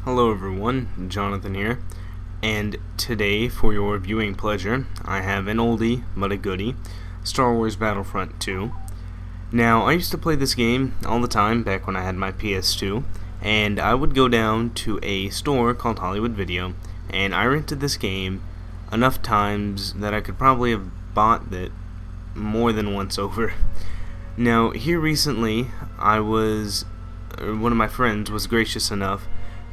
Hello everyone, Jonathan here, and today for your viewing pleasure I have an oldie but a goodie, Star Wars Battlefront 2. Now I used to play this game all the time back when I had my PS2, and I would go down to a store called Hollywood Video, and I rented this game enough times that I could probably have bought it more than once over. Now here recently one of my friends was gracious enough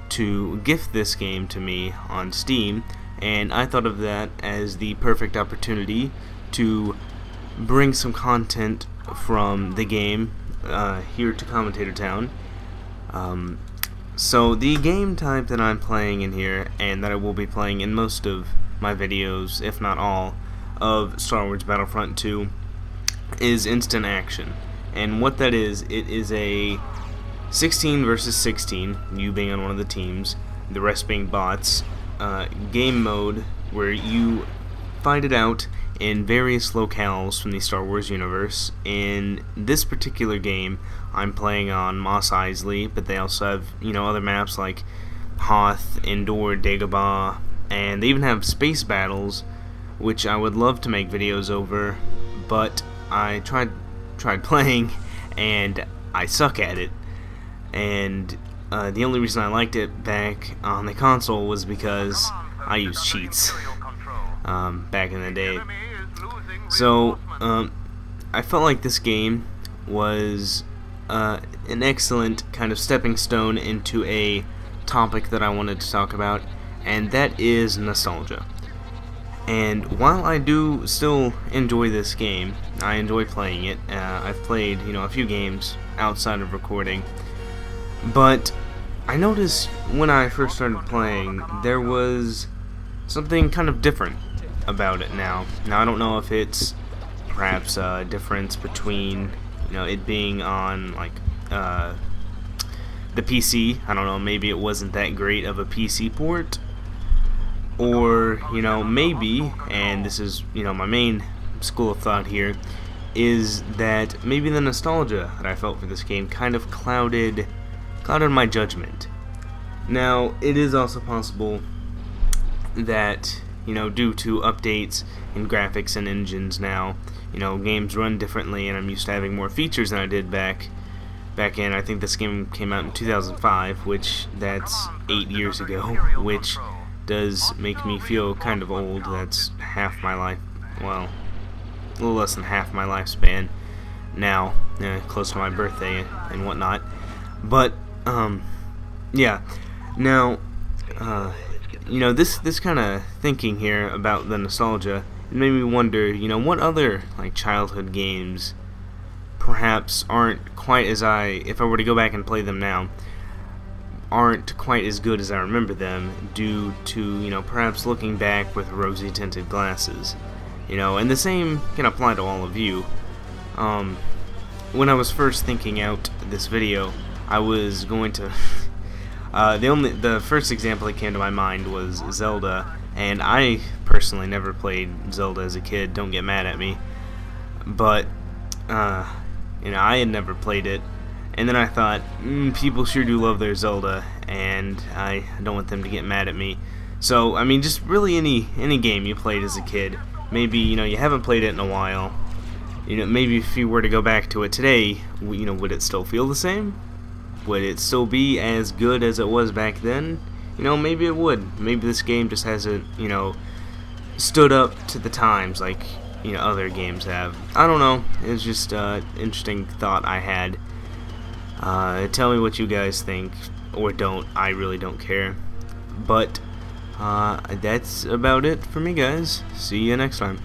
to gift this game to me on Steam, and I thought of that as the perfect opportunity to bring some content from the game here to Commentatortown. So the game type that I'm playing in here, and that I will be playing in most of my videos, if not all, of Star Wars Battlefront 2, is instant action. And what that is, it is a 16 versus 16, you being on one of the teams, the rest being bots, game mode where you fight it out in various locales from the Star Wars universe. In this particular game, I'm playing on Mos Eisley, but they also have, other maps like Hoth, Endor, Dagobah, and they even have space battles, which I would love to make videos over, but I tried playing, and I suck at it. And the only reason I liked it back on the console was because I used cheats back in the day. So I felt like this game was an excellent kind of stepping stone into a topic that I wanted to talk about, and that is nostalgia. And while I do still enjoy this game, I enjoy playing it. I've played a few games outside of recording. But I noticed when I first started playing, there was something kind of different about it now. Now I don't know if it's perhaps a difference between it being on like the PC. I don't know, maybe it wasn't that great of a PC port, or maybe, and this is my main school of thought here, is that maybe the nostalgia that I felt for this game kind of clouded my judgment. Now, it is also possible that, due to updates in graphics and engines now, games run differently, and I'm used to having more features than I did back in, I think this game came out in 2005, which that's 8 years ago, which does make me feel kind of old. That's half my life, well, a little less than half my lifespan now, close to my birthday and whatnot. But yeah. Now, this kind of thinking here about the nostalgia, it made me wonder, what other like childhood games perhaps aren't quite as if I were to go back and play them now, aren't quite as good as I remember them, due to perhaps looking back with rosy tinted glasses. And the same can apply to all of you. When I was first thinking out this video, I was going to the first example that came to my mind was Zelda, and I personally never played Zelda as a kid, don't get mad at me, but I had never played it, and then I thought, people sure do love their Zelda, and I don't want them to get mad at me. So I mean, just really any game you played as a kid, maybe you haven't played it in a while, maybe if you were to go back to it today, would it still feel the same? Would it still be as good as it was back then? Maybe it would. Maybe this game just hasn't, stood up to the times like, other games have. I don't know. It's just an interesting thought I had. Tell me what you guys think, or don't. I really don't care. But that's about it for me, guys. See you next time.